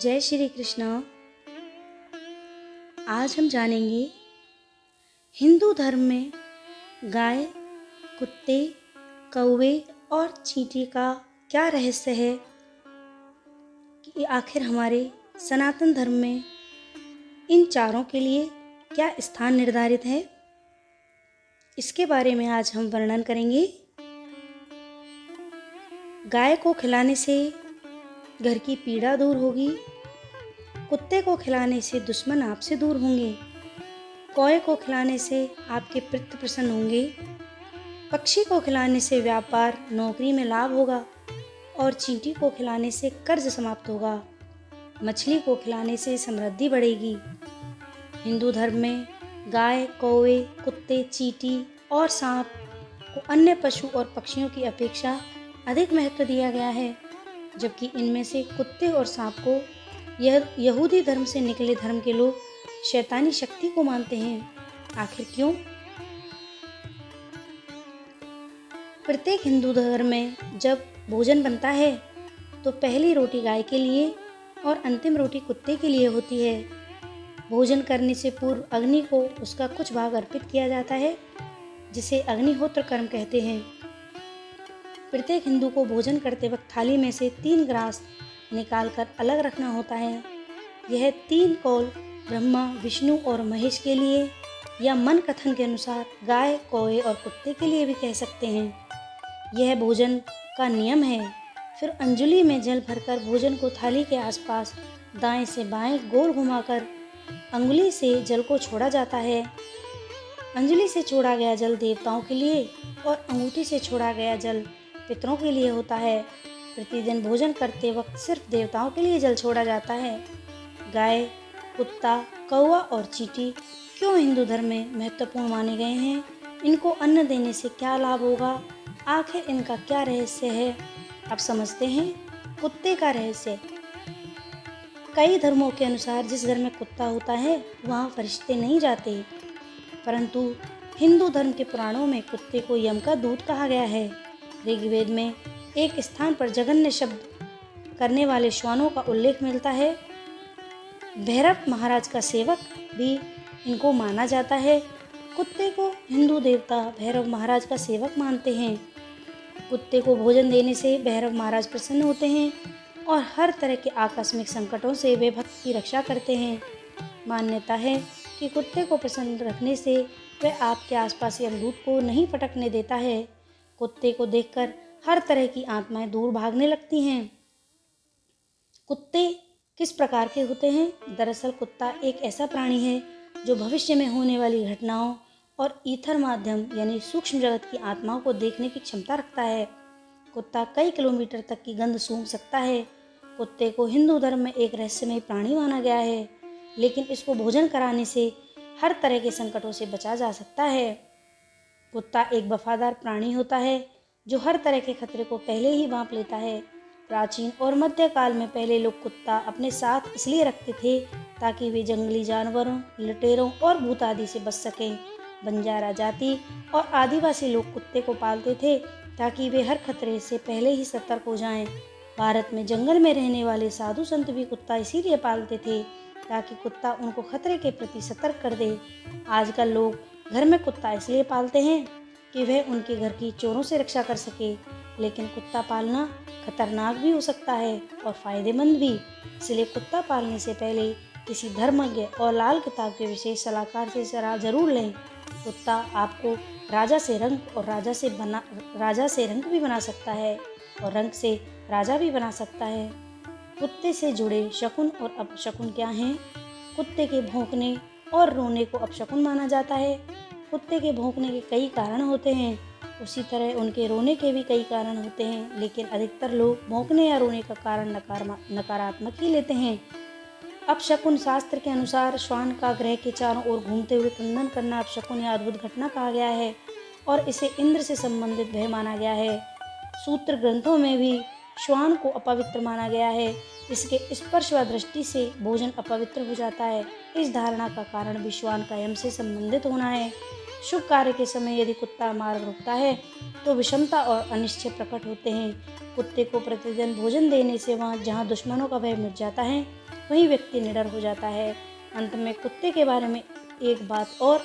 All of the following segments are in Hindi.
जय श्री कृष्ण। आज हम जानेंगे हिंदू धर्म में गाय, कुत्ते, कौवे और चींटी का क्या रहस्य है कि आखिर हमारे सनातन धर्म में इन चारों के लिए क्या स्थान निर्धारित है। इसके बारे में आज हम वर्णन करेंगे। गाय को खिलाने से घर की पीड़ा दूर होगी, कुत्ते को खिलाने से दुश्मन आपसे दूर होंगे, कौवे को खिलाने से आपके पितृ प्रसन्न होंगे, पक्षी को खिलाने से व्यापार नौकरी में लाभ होगा और चींटी को खिलाने से कर्ज समाप्त होगा, मछली को खिलाने से समृद्धि बढ़ेगी। हिंदू धर्म में गाय, कौवे, कुत्ते, चींटी और सांप को अन्य पशु और पक्षियों की अपेक्षा अधिक महत्व दिया गया है, जबकि इनमें से कुत्ते और सांप को यहूदी धर्म से निकले धर्म के लोग शैतानी शक्ति को मानते हैं। आखिर क्यों? प्रत्येक हिंदू धर्म में जब भोजन बनता है तो पहली रोटी गाय के लिए और अंतिम रोटी कुत्ते के लिए होती है। भोजन करने से पूर्व अग्नि को उसका कुछ भाग अर्पित किया जाता है, जिसे अग्निहोत्र कर्म कहते हैं। प्रत्येक हिंदू को भोजन करते वक्त थाली में से 3 ग्रास निकालकर अलग रखना होता है। यह 3 कौल ब्रह्मा, विष्णु और महेश के लिए, या मन कथन के अनुसार गाय, कौवे और कुत्ते के लिए भी कह सकते हैं। यह भोजन का नियम है। फिर अंजलि में जल भरकर भोजन को थाली के आसपास दाएं से बाएं गोल घुमाकर अंगुली से जल को छोड़ा जाता है। अंजलि से छोड़ा गया जल देवताओं के लिए और अंगूठी से छोड़ा गया जल पितरों के लिए होता है। प्रतिदिन भोजन करते वक्त सिर्फ देवताओं के लिए जल छोड़ा जाता है। गाय, कुत्ता, कौवा और चींटी क्यों हिंदू धर्म में महत्वपूर्ण माने गए हैं? इनको अन्न देने से क्या लाभ होगा? आखिर इनका क्या रहस्य है? अब समझते हैं कुत्ते का रहस्य। कई धर्मों के अनुसार जिस घर में कुत्ता होता है वहाँ फरिश्ते नहीं जाते, परंतु हिंदू धर्म के पुराणों में कुत्ते को यम का दूत कहा गया है। ऋग्वेद में एक स्थान पर जघन्य शब्द करने वाले श्वानों का उल्लेख मिलता है। भैरव महाराज का सेवक भी इनको माना जाता है। कुत्ते को हिंदू देवता भैरव महाराज का सेवक मानते हैं। कुत्ते को भोजन देने से भैरव महाराज प्रसन्न होते हैं और हर तरह के आकस्मिक संकटों से वे भक्त की रक्षा करते हैं। मान्यता है कि कुत्ते को प्रसन्न रखने से वह आपके आसपास यमदूत को नहीं फटकने देता है। कुत्ते को देखकर हर तरह की आत्माएं दूर भागने लगती हैं। कुत्ते किस प्रकार के होते हैं? दरअसल कुत्ता एक ऐसा प्राणी है जो भविष्य में होने वाली घटनाओं और ईथर माध्यम यानी सूक्ष्म जगत की आत्माओं को देखने की क्षमता रखता है। कुत्ता कई किलोमीटर तक की गंध सूंघ सकता है। कुत्ते को हिंदू धर्म में एक रहस्यमय प्राणी माना गया है, लेकिन इसको भोजन कराने से हर तरह के संकटों से बचा जा सकता है। कुत्ता एक वफादार प्राणी होता है जो हर तरह के खतरे को पहले ही भांप लेता है। प्राचीन और मध्यकाल में पहले लोग कुत्ता अपने साथ इसलिए रखते थे ताकि वे जंगली जानवरों, लुटेरों और भूत आदि से बच सकें। बंजारा जाति और आदिवासी लोग कुत्ते को पालते थे ताकि वे हर खतरे से पहले ही सतर्क हो जाएं। भारत में जंगल में रहने वाले साधु संत भी कुत्ता इसीलिए पालते थे ताकि कुत्ता उनको खतरे के प्रति सतर्क कर दे। आजकल लोग घर में कुत्ता इसलिए पालते हैं कि वह उनके घर की चोरों से रक्षा कर सके, लेकिन कुत्ता पालना खतरनाक भी हो सकता है और फायदेमंद भी। इसलिए कुत्ता पालने से पहले किसी धर्मज्ञ और लाल किताब के विशेष सलाहकार से सलाह जरूर लें। कुत्ता आपको राजा से रंक और राजा से रंक भी बना सकता है और रंक से राजा भी बना सकता है। कुत्ते से जुड़े शकुन और अपशकुन क्या हैं? कुत्ते के भौंकने और रोने को अपशकुन माना जाता है। कुत्ते के भौंकने के कई कारण होते हैं, उसी तरह उनके रोने के भी कई कारण होते हैं, लेकिन अधिकतर लोग भौंकने या रोने का कारण नकारात्मक ही लेते हैं। अपशकुन शास्त्र के अनुसार श्वान का ग्रह के चारों ओर घूमते हुए क्रंदन करना अपशकुन या अद्भुत घटना कहा गया है और इसे इंद्र से संबंधित भय माना गया है। सूत्र ग्रंथों में भी श्वान को अपवित्र माना गया है। इसके स्पर्श व दृष्टि से भोजन अपवित्र हो जाता है। इस धारणा का कारण भी श्वान का यम से संबंधित होना है। शुभ कार्य के समय यदि कुत्ता मार्ग रोकता है तो विषमता और अनिश्चय प्रकट होते हैं। कुत्ते को प्रतिदिन भोजन देने से वहाँ जहाँ दुश्मनों का भय मिट जाता है वही व्यक्ति निडर हो जाता है। अंत में कुत्ते के बारे में एक बात और,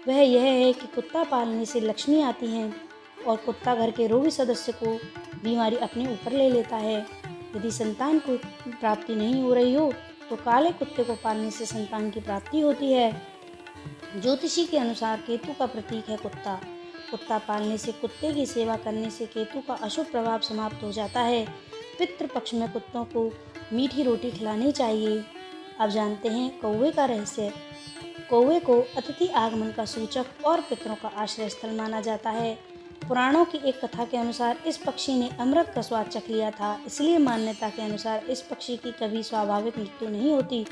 वह यह है कि कुत्ता पालने से लक्ष्मी आती है और कुत्ता घर के रोगी सदस्य को बीमारी अपने ऊपर ले लेता है। यदि संतान को प्राप्ति नहीं हो रही हो तो काले कुत्ते को पालने से संतान की प्राप्ति होती है। ज्योतिषी के अनुसार केतु का प्रतीक है कुत्ता। कुत्ता पालने से, कुत्ते की सेवा करने से केतु का अशुभ प्रभाव समाप्त हो जाता है। पितृपक्ष में कुत्तों को मीठी रोटी खिलानी चाहिए। अब जानते हैं कौवे का रहस्य। कौवे को अतिथि आगमन का सूचक और पितरों का आश्रय स्थल माना जाता है। पुराणों की एक कथा के अनुसार इस पक्षी ने अमृत का स्वाद चख लिया था, इसलिए मान्यता के अनुसार इस पक्षी की कभी स्वाभाविक मृत्यु नहीं होती।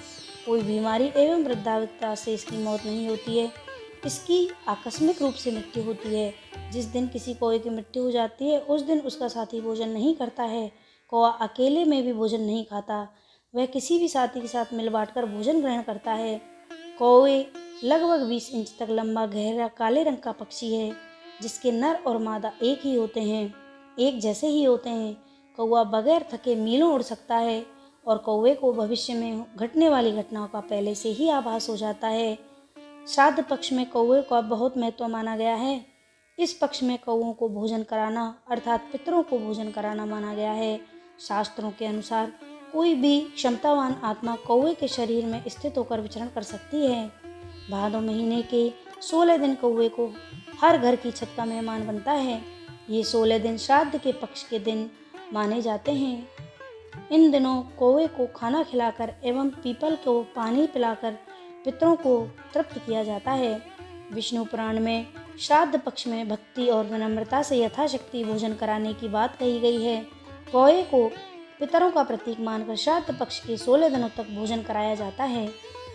कोई बीमारी एवं वृद्धावस्था से इसकी मौत नहीं होती है। इसकी आकस्मिक रूप से मृत्यु होती है। जिस दिन किसी कौवे की मृत्यु हो जाती है उस दिन उसका साथी भोजन नहीं करता है। कौवा अकेले में भी भोजन नहीं खाता, वह किसी भी साथी के साथ मिल बांट कर भोजन ग्रहण करता है। कौवे लगभग 20 इंच तक लंबा गहरा काले रंग का पक्षी है, जिसके नर और मादा एक जैसे ही होते हैं। कौवा बगैर थके मीलों उड़ सकता है और कौवे को भविष्य में घटने वाली घटनाओं का पहले से ही आभास हो जाता है। श्राद्ध पक्ष में कौवे का बहुत महत्व माना गया है। इस पक्ष में कौवों को भोजन कराना अर्थात पितरों को भोजन कराना माना गया है। शास्त्रों के अनुसार कोई भी क्षमतावान आत्मा कौवे के शरीर में स्थित होकर विचरण कर सकती है। भादों महीने के 16 दिन कौवे को हर घर की छत का मेहमान बनता है। ये 16 दिन श्राद्ध के पक्ष के दिन माने जाते हैं। इन दिनों कौवे को खाना खिलाकर एवं पीपल को पानी पिलाकर पितरों को तृप्त किया जाता है। विष्णु पुराण में श्राद्ध पक्ष में भक्ति और विनम्रता से यथाशक्ति भोजन कराने की बात कही गई है। कौवे को पितरों का प्रतीक मानकर श्राद्ध पक्ष के 16 दिनों तक भोजन कराया जाता है।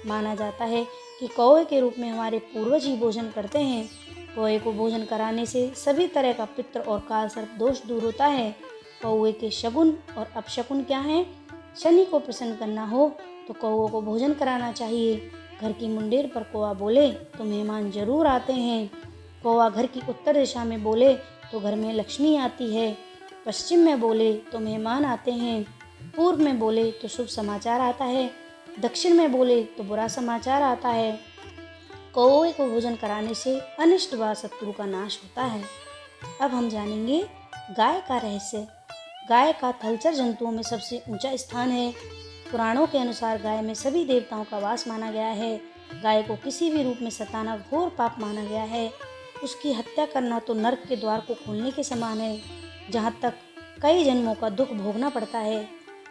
माना जाता है कि कौवे के रूप में हमारे पूर्वज ही भोजन करते हैं। कौवे को भोजन कराने से सभी तरह का पितृ और काल सर्प दोष दूर होता है। कौवे के शगुन और अपशकुन क्या हैं? शनि को प्रसन्न करना हो तो कौवों को भोजन कराना चाहिए। घर की मुंडेर पर कौवा बोले तो मेहमान जरूर आते हैं। कौवा घर की उत्तर दिशा में बोले तो घर में लक्ष्मी आती है। पश्चिम में बोले तो मेहमान आते हैं। पूर्व में बोले तो शुभ समाचार आता है। दक्षिण में बोले तो बुरा समाचार आता है। कौवे को भोजन कराने से अनिष्ट व शत्रु का नाश होता है। अब हम जानेंगे गाय का रहस्य। गाय का थलचर जंतुओं में सबसे ऊंचा स्थान है। पुराणों के अनुसार गाय में सभी देवताओं का वास माना गया है। गाय को किसी भी रूप में सताना घोर पाप माना गया है। उसकी हत्या करना तो नरक के द्वार को खोलने के समान है, जहाँ तक कई जन्मों का दुख भोगना पड़ता है।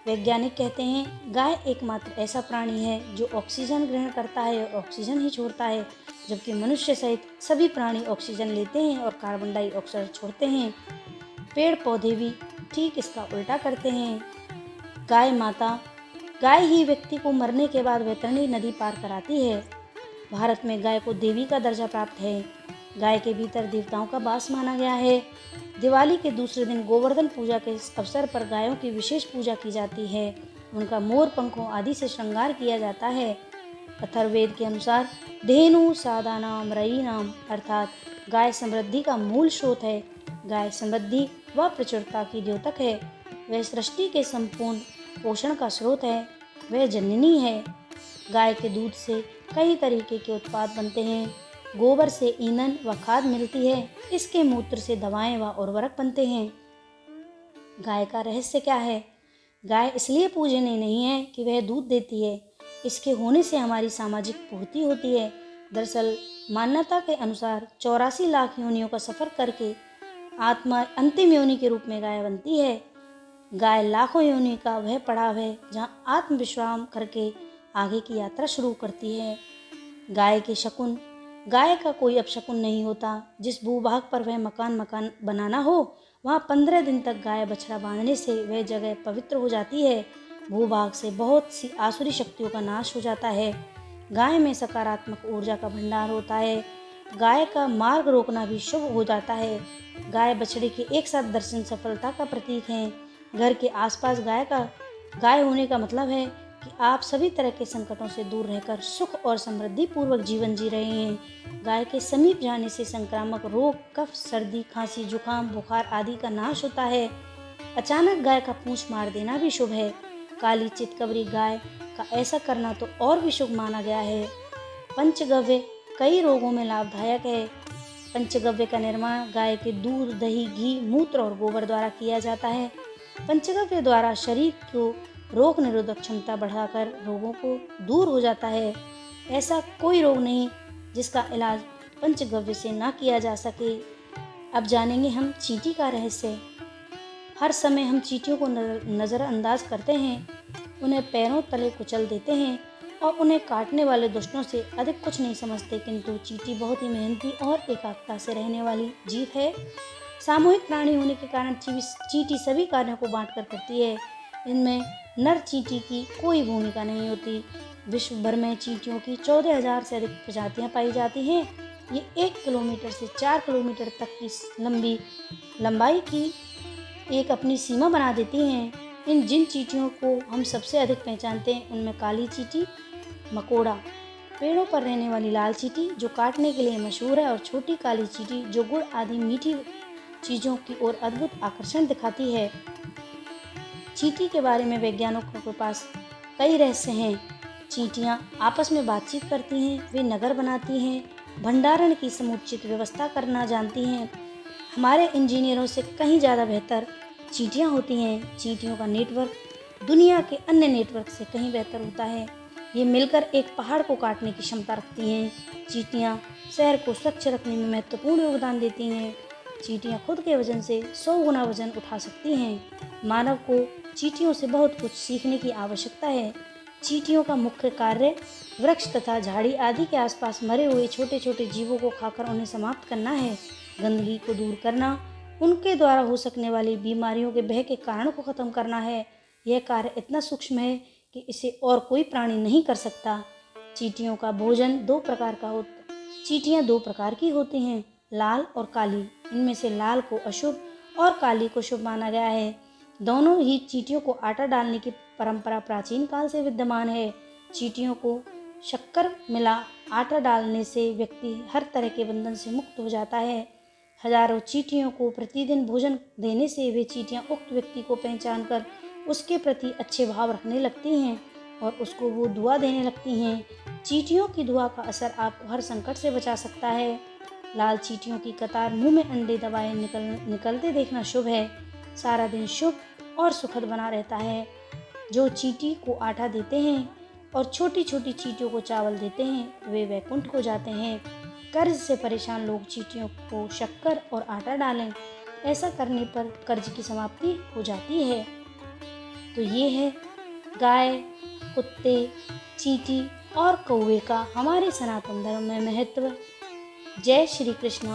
वैज्ञानिक कहते हैं गाय एकमात्र ऐसा प्राणी है जो ऑक्सीजन ग्रहण करता है और ऑक्सीजन ही छोड़ता है, जबकि मनुष्य सहित सभी प्राणी ऑक्सीजन लेते हैं और कार्बन डाइऑक्साइड छोड़ते हैं। पेड़ पौधे भी ठीक इसका उल्टा करते हैं। गाय ही व्यक्ति को मरने के बाद वैतरणी नदी पार कराती है। भारत में गाय को देवी का दर्जा प्राप्त है। गाय के भीतर देवताओं का वास माना गया है। दिवाली के दूसरे दिन गोवर्धन पूजा के अवसर पर गायों की विशेष पूजा की जाती है। उनका मोर पंखों आदि से श्रृंगार किया जाता है। अथर्ववेद के अनुसार धेनु सादानाम रयीनाम अर्थात गाय समृद्धि का मूल स्रोत है। गाय समृद्धि व प्रचुरता की द्योतक है। वह सृष्टि के संपूर्ण पोषण का स्रोत है। वह जननी है। गाय के दूध से कई तरीके के उत्पाद बनते हैं। गोबर से ईंधन व खाद मिलती है। इसके मूत्र से दवाएं व उर्वरक बनते हैं। गाय का रहस्य क्या है? गाय इसलिए पूजनीय नहीं है कि वह दूध देती है, इसके होने से हमारी सामाजिक पूर्ति होती है। दरअसल मान्यता के अनुसार 84 लाख योनियों का सफर करके आत्मा अंतिम योनि के रूप में गाय बनती है। गाय लाखों योनि का वह पड़ाव है जहाँ आत्मविश्राम करके आगे की यात्रा शुरू करती है। गाय के शकुन। गाय का कोई अपशकुन नहीं होता। जिस भूभाग पर वह मकान बनाना हो वहाँ 15 दिन तक गाय बछड़ा बांधने से वह जगह पवित्र हो जाती है। भूभाग से बहुत सी आसुरी शक्तियों का नाश हो जाता है। गाय में सकारात्मक ऊर्जा का भंडार होता है। गाय का मार्ग रोकना भी शुभ हो जाता है। गाय बछड़े के एक साथ दर्शन सफलता का प्रतीक है। घर के आसपास गाय होने का मतलब है कि आप सभी तरह के संकटों से दूर रहकर सुख और समृद्धि पूर्वक जीवन जी रहे हैं। गाय के समीप जाने से संक्रामक रोग, कफ, सर्दी, खांसी, जुकाम, बुखार आदि का नाश होता है। अचानक गाय का पूंछ मार देना भी शुभ है। काली चितकबरी गाय का ऐसा करना तो और भी शुभ माना गया है। पंचगव्य कई रोगों में लाभदायक है। पंचगव्य का निर्माण गाय के दूध, दही, घी, मूत्र और गोबर द्वारा किया जाता है। पंचगव्य द्वारा शरीर को रोग निरोधक क्षमता बढ़ाकर रोगों को दूर हो जाता है। ऐसा कोई रोग नहीं जिसका इलाज पंचगव्य से ना किया जा सके। अब जानेंगे हम चींटी का रहस्य। हर समय हम चींटियों को नज़रअंदाज करते हैं, उन्हें पैरों तले कुचल देते हैं और उन्हें काटने वाले दुष्टों से अधिक कुछ नहीं समझते, किंतु चींटी बहुत ही मेहनती और एकाग्रता से रहने वाली जीव है। सामूहिक प्राणी होने के कारण चींटी सभी कार्यों को बांटकर करती है। इनमें नर चींटी की कोई भूमिका नहीं होती। विश्व भर में चींटियों की 14,000 से अधिक प्रजातियां पाई जाती हैं। ये 1 किलोमीटर से 4 किलोमीटर तक की लंबाई की एक अपनी सीमा बना देती हैं। जिन चींटियों को हम सबसे अधिक पहचानते हैं उनमें काली चींटी, मकोड़ा, पेड़ों पर रहने वाली लाल चींटी जो काटने के लिए मशहूर है, और छोटी काली चींटी जो गुड़ आदि मीठी चीज़ों की ओर अद्भुत आकर्षण दिखाती है। चींटी के बारे में वैज्ञानिकों के पास कई रहस्य हैं। चींटियाँ आपस में बातचीत करती हैं, वे नगर बनाती हैं, भंडारण की समुचित व्यवस्था करना जानती हैं। हमारे इंजीनियरों से कहीं ज़्यादा बेहतर चींटियाँ होती हैं। चींटियों का नेटवर्क दुनिया के अन्य नेटवर्क से कहीं बेहतर होता है। ये मिलकर एक पहाड़ को काटने की क्षमता रखती हैं। चींटियाँ शहर को स्वच्छ रखने में महत्वपूर्ण योगदान देती हैं। चींटियाँ खुद के वजन से 100 गुना वजन उठा सकती हैं। मानव को चींटियों से बहुत कुछ सीखने की आवश्यकता है। चींटियों का मुख्य कार्य वृक्ष तथा झाड़ी आदि के आसपास मरे हुए छोटे छोटे जीवों को खाकर उन्हें समाप्त करना है। गंदगी को दूर करना, उनके द्वारा हो सकने वाली बीमारियों के भय के कारण को खत्म करना है। यह कार्य इतना सूक्ष्म है कि इसे और कोई प्राणी नहीं कर सकता। चींटियों का भोजन चींटियाँ दो प्रकार की होती हैं, लाल और काली। इनमें से लाल को अशुभ और काली को शुभ माना गया है। दोनों ही चींटियों को आटा डालने की परंपरा प्राचीन काल से विद्यमान है। चींटियों को शक्कर मिला आटा डालने से व्यक्ति हर तरह के बंधन से मुक्त हो जाता है। हजारों चींटियों को प्रतिदिन भोजन देने से वे चींटियां उक्त व्यक्ति को पहचान कर उसके प्रति अच्छे भाव रखने लगती हैं और उसको वो दुआ देने लगती हैं। चींटियों की दुआ का असर आपको हर संकट से बचा सकता है। लाल चींटियों की कतार मुंह में अंडे दबाए निकलते देखना शुभ है। सारा दिन शुभ और सुखद बना रहता है। जो चींटी को आटा देते हैं और छोटी छोटी चींटियों को चावल देते हैं वे वैकुंठ को जाते हैं। कर्ज से परेशान लोग चींटियों को शक्कर और आटा डालें, ऐसा करने पर कर्ज की समाप्ति हो जाती है। तो ये है गाय, कुत्ते, चींटी और कौवे का हमारे सनातन धर्म में महत्व। जय श्री कृष्ण।